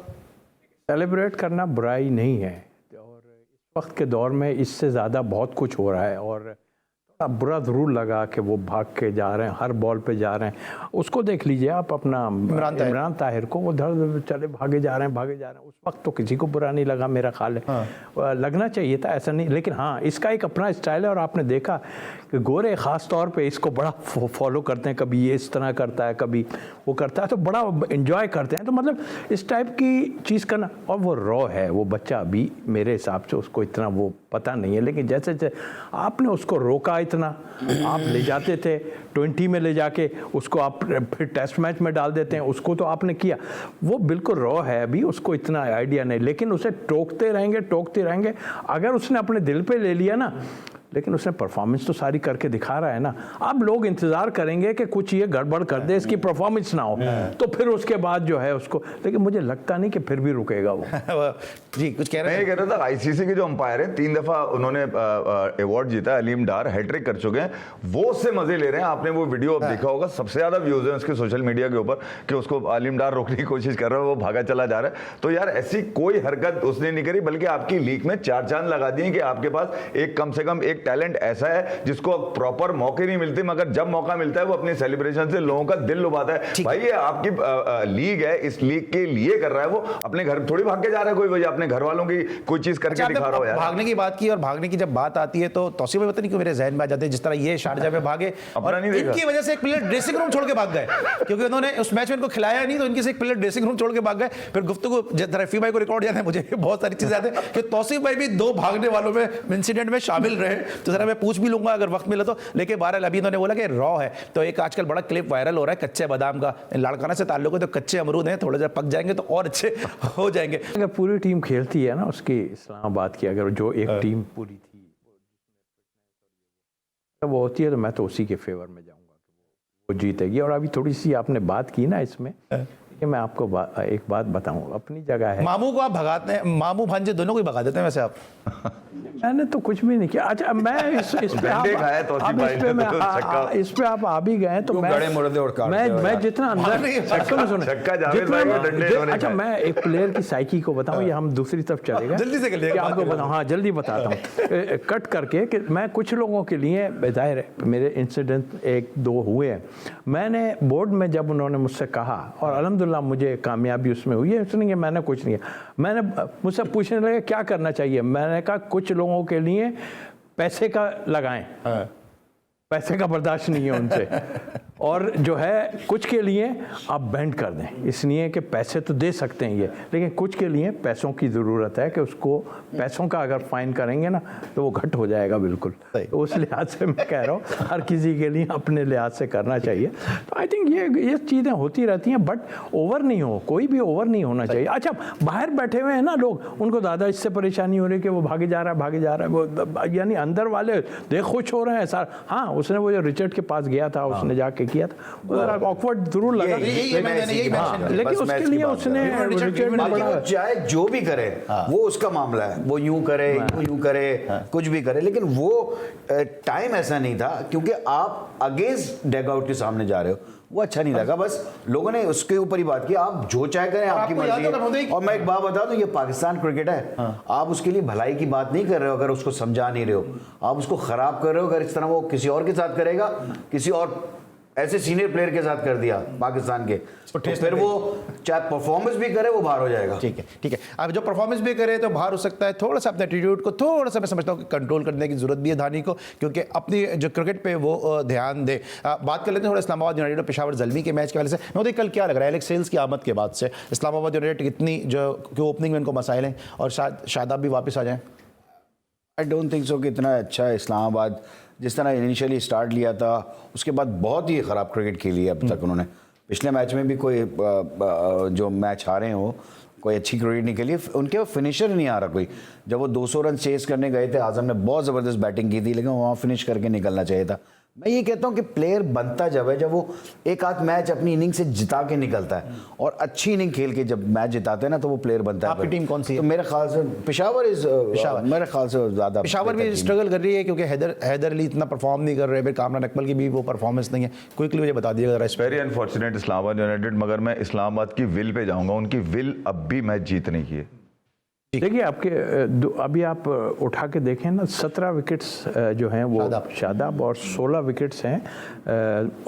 Speaker 3: सेलिब्रेट करना बुराई नहीं है और इस वक्त के दौर में इससे ज़्यादा बहुत कुछ हो रहा है और थोड़ा बुरा ज़रूर लगा कि वो भाग के जा रहे हैं, हर बॉल पे जा रहे हैं। उसको देख लीजिए आप अपना इमरान ताहिर को, वो धर चले भागे जा रहे हैं। उस वक्त तो किसी को बुरा नहीं लगा मेरा ख्याल है। हाँ। लगना चाहिए था, ऐसा नहीं, लेकिन हाँ इसका एक अपना स्टाइल है और आपने देखा कि गोरे ख़ास तौर पे इसको बड़ा फॉलो करते हैं, कभी ये इस तरह करता है, कभी वो करता है, तो बड़ा इन्जॉय करते हैं। तो मतलब इस टाइप की चीज़ करना, और वो रॉ है, वो बच्चा अभी मेरे हिसाब से उसको इतना वो पता नहीं है, लेकिन जैसे आपने उसको रोका इतना, आप ले जाते थे 20 में ले जाके उसको आप फिर टेस्ट मैच में डाल देते हैं, उसको तो आपने किया, वो बिल्कुल रॉ है अभी, उसको इतना आइडिया नहीं, लेकिन उसे टोकते रहेंगे। अगर उसने अपने दिल पे ले लिया ना, लेकिन उसने परफॉर्मेंस तो सारी करके दिखा रहा है ना। अब लोग इंतजार करेंगे कि कुछ ये गड़बड़ कर दे, इसकी परफॉर्मेंस ना हो, तो फिर उसके बाद जो है उसको, लेकिन मुझे लगता नहीं कि फिर भी रुकेगा वो।
Speaker 1: जी कुछ कह रहे हैं?
Speaker 2: मैं कह रहा था ICC के जो अंपायर हैं 3 दफा उन्होंने अवार्ड जीता, अलीम डार हैट्रिक कर चुके हैं, वो उससे मजे ले रहे हैं। आपने वो वीडियो अब देखा होगा, सबसे ज्यादा व्यूज है उसके सोशल मीडिया के ऊपर कि उसको अलीम डार रोकने की कोशिश कर रहा है, वो भागा चला जा रहा है। तो यार ऐसी कोई हरकत उसने नहीं करी, बल्कि आपकी लीग में 4 चांद लगा दिए कि आपके पास एक कम से कम एक टैलेंट ऐसा है जिसको प्रॉपर मौके नहीं मिलते, मगर जब मौका मिलता है वो अपनी सेलिब्रेशन से लोगों का दिल लुभाता है। भाई ये आपकी लीग है, इस लीग के लिए कर रहा है वो, अपने घर थोड़ी भाग के जा रहा है कोई वजह, अपने घर वालों की कोई चीज करके दिखा रहा हो यार।
Speaker 1: भागने की बात की, और भागने की जब बात आती है तो तौसीफ भाई पता नहीं क्यों मेरे जहन में आ जाते हैं, जिस तरह ये शारजा में भागे और इनकी वजह से एक प्लेयर ड्रेसिंग रूम छोड़ के भाग गए, क्योंकि उन्होंने उस मैच में इनको खिलाया नहीं, तो इनकी से एक प्लेयर ड्रेसिंग रूम छोड़ के भाग गए। फिर गुफ्तगू रफी भाई को रिकॉर्ड याद है, मुझे बहुत सारी चीजें याद है कि तौसीफ भाई भी 2 भागने वालों में इंसिडेंट में शामिल रहे, तो जरा मैं पूछ भी लूंगा अगर वक्त मिला तो। लेकिन बहरहाल अभी इन्होंने बोला कि रॉ है, तो एक आजकल बड़ा क्लिप वायरल हो रहा है कच्चे बादाम का, लाड़काना से ताल्लुक है, तो कच्चे अमरूद हैं, थोड़ा सा पक जाएंगे तो और अच्छे हो जाएंगे।
Speaker 3: अगर पूरी टीम खेलती है ना उसकी, इस्लामाबाद की अगर जो एक टीम पूरी थी तो वो होती है, तो मैं तो उसी के फेवर में जाऊंगा कि वो जीतेगी। और अभी थोड़ी सी आपने बात की ना इसमें, कि मैं आपको एक बात बताऊं, अपनी जगह है।
Speaker 1: मामू को आप भगाते हैं, मामू भांजे दोनों को ही भगा देते हैं वैसे आप।
Speaker 3: मैंने तो कुछ भी नहीं किया। अच्छा, मैं इस पे
Speaker 2: डंडे खाए तो
Speaker 3: अब इस पे आप आ भी गए तो
Speaker 4: गड़े मुर्दे और काटते हो
Speaker 3: मैं
Speaker 4: यार।
Speaker 3: जितना अंदर
Speaker 2: छक्का जावेद भाई को डंडे इन्होंने
Speaker 3: अच्छा,
Speaker 2: खाए।
Speaker 3: मैं एक प्लेयर की साइकी को बताऊं या हम दूसरी तरफ चले गए?
Speaker 1: जल्दी से कर लीजिए,
Speaker 3: क्या
Speaker 1: बात
Speaker 3: आपको
Speaker 1: करिए।
Speaker 3: बताऊं? हाँ, जल्दी बताता हूँ कट करके कि मैं कुछ लोगों के लिए, जाहिर है मेरे इंसिडेंट एक दो हुए हैं। मैंने बोर्ड में जब उन्होंने मुझसे कहा, और अल्हम्दुलिल्लाह मुझे कामयाबी उसमें हुई है, इसलिए मैंने कुछ नहीं किया। मैंने मुझसे पूछने लगे क्या करना चाहिए, मैंने कहा कुछ लोगों के लिए पैसे का लगाएं, पैसे का बर्दाश्त नहीं है उनसे, और जो है कुछ के लिए आप बैंड कर दें, इसलिए कि पैसे तो दे सकते हैं ये, लेकिन कुछ के लिए पैसों की ज़रूरत है कि उसको पैसों का अगर फाइन करेंगे ना तो वो घट हो जाएगा बिल्कुल। तो उस लिहाज से मैं कह रहा हूँ हर किसी के लिए अपने लिहाज से करना चाहिए। तो आई थिंक ये चीज़ें होती रहती हैं, बट ओवर नहीं हो, कोई भी ओवर नहीं होना चाहिए। अच्छा, बाहर बैठे हुए हैं ना लोग, उनको ज़्यादा इससे परेशानी हो रही है कि वो भागे जा रहा है, वो यानी अंदर वाले देख खुश हो रहे हैं सर। हाँ, उसने वो जो रिचर्ड के पास गया था, उसने जाके किया था, वो जरा ऑकवर्ड जरूर लगा, लेकिन उसके लिए उसने रिचर्ड ने
Speaker 4: बाकी
Speaker 3: बड़ा
Speaker 4: वो चाहे जो भी करे वो उसका मामला है, वो यूं करे यूं करे कुछ भी करे, लेकिन वो टाइम ऐसा नहीं था क्योंकि आप अगेंस्ट डगआउट के सामने जा रहे हो, वो अच्छा नहीं लगा। बस लोगों ने उसके ऊपर ही बात की, आप जो चाहे करें, आपकी मर्जी है। और मैं एक बात बता दूं, ये पाकिस्तान क्रिकेट है, आप उसके लिए भलाई की बात नहीं कर रहे हो अगर उसको समझा नहीं रहे हो, आप उसको खराब कर रहे हो। अगर इस तरह वो किसी और के साथ करेगा, किसी और ऐसे सीनियर प्लेयर के साथ कर दिया पाकिस्तान के, तो फिर वो चाहे परफॉर्मेंस भी करे वो बाहर हो जाएगा।
Speaker 1: ठीक है। अब जो परफॉर्मेंस भी करे तो बाहर हो सकता है। थोड़ा सा अपने एटीट्यूड को थोड़ा सा मैं समझता हूँ कि कंट्रोल करने की जरूरत भी है धानी को, क्योंकि अपनी जो क्रिकेट पे वो ध्यान दे। बात कर लेते हैं थोड़ा इस्लामाबाद यूनाइटेड और पेशावर ज़ल्मी के मैच के वाले से। मैं कल क्या लग रहा है एलेक्स सेल्स की आमद के बाद से इस्लामाबाद यूनाइटेड कितनी जो ओपनिंग में इनको मसाइल हैं, और शादाब भी वापस आ जाएँ?
Speaker 4: आई डोंट थिंक सो कि इतना अच्छा है इस्लामाबाद, जिस तरह इनिशियली स्टार्ट लिया था उसके बाद बहुत ही ख़राब क्रिकेट खेली है अब तक उन्होंने। पिछले मैच में भी कोई जो मैच हारे हो, कोई अच्छी क्रिकेट नहीं खेली, उनके फिनिशर नहीं आ रहा कोई। जब वो 200 रन चेस करने गए थे, आजम ने बहुत ज़बरदस्त बैटिंग की थी, लेकिन वहाँ फिनिश करके निकलना चाहिए था। मैं ये कहता हूँ कि प्लेयर बनता जब है, जब वो एक आध मैच अपनी इनिंग से जिता के निकलता है, और अच्छी इनिंग खेल के जब मैच जिताते हैं ना, तो वो प्लेयर बनता है।
Speaker 1: आपकी टीम कौन सी है?
Speaker 4: तो मेरे ख्याल से पेशावर मेरे ख्याल से ज़्यादा
Speaker 1: पेशावर भी स्ट्रगल कर रही है क्योंकि हैदर अली इतना परफॉर्म नहीं कर रहे, फिर कामरान अकमल की भी वो परफॉर्मेंस नहीं है। क्विकली मुझे बता दीजिएगा जरा।
Speaker 2: वेरी अनफॉर्चुनेट इस्लामाबाद यूनाइटेड, मगर मैं इस्लामाबाद की विल पे जाऊंगा, उनकी विल अब भी मैच जीत नहीं की है।
Speaker 3: देखिए, आपके अभी आप उठा के देखें ना, 17 विकेट्स जो हैं वो शादाब और 16 विकेट्स हैं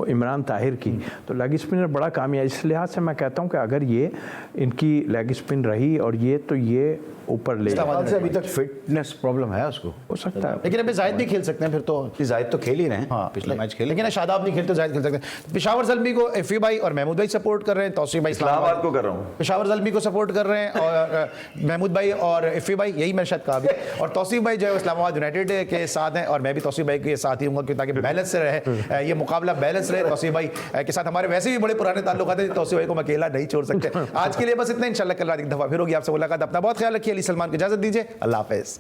Speaker 3: इमरान ताहिर की। तो लेग स्पिनर बड़ा कामयाब, इस लिहाज से मैं कहता हूं कि अगर ये इनकी लेग स्पिन रही और ये ऊपर ले जाए।
Speaker 4: से अभी तक फिटनेस प्रॉब्लम है उसको,
Speaker 3: हो सकता है।
Speaker 1: लेकिन अभी जाहिद भी खेल सकते हैं फिर तो।
Speaker 4: जाहिद तो खेल ही रहे हैं,
Speaker 1: हाँ,
Speaker 4: पिछला मैच खेले,
Speaker 1: लेकिन शादाब नहीं खेलते, जाहिद खेल सकते हैं। पेशावर ज़ल्मी को एफी भाई और महमूद भाई सपोर्ट कर रहे हैं, तौसीफ भाई
Speaker 2: इस्लामाबाद को कर रहा हूँ,
Speaker 1: पेशावर ज़ल्मी को सपोर्ट कर रहे हैं, और महमूद भाई और एफी भाई, यही मैंने शायद कहा भी, और तौसीफ भाई जो है इस्लामाबाद यूनाइटेड के साथ हैं, और मैं भी तौसीफ भाई के साथ ही हूँ ताकि बैलेंस से रहे, ये मुकाबला बैलेंस रहे। तौसीफ भाई के साथ हमारे वैसे भी बड़े पुराने ताल्लुकात हैं, तौसीफ भाई को मैं अकेला नहीं छोड़ सकते। आज के लिए बस इतना, इंशाल्लाह कल रात एक दफ़ा फिर होगी आपसे मुलाकात। अपना बहुत ख्याल रखिए, अली सलमान को इजाज़त दीजिए, अल्लाह हाफ़िज़।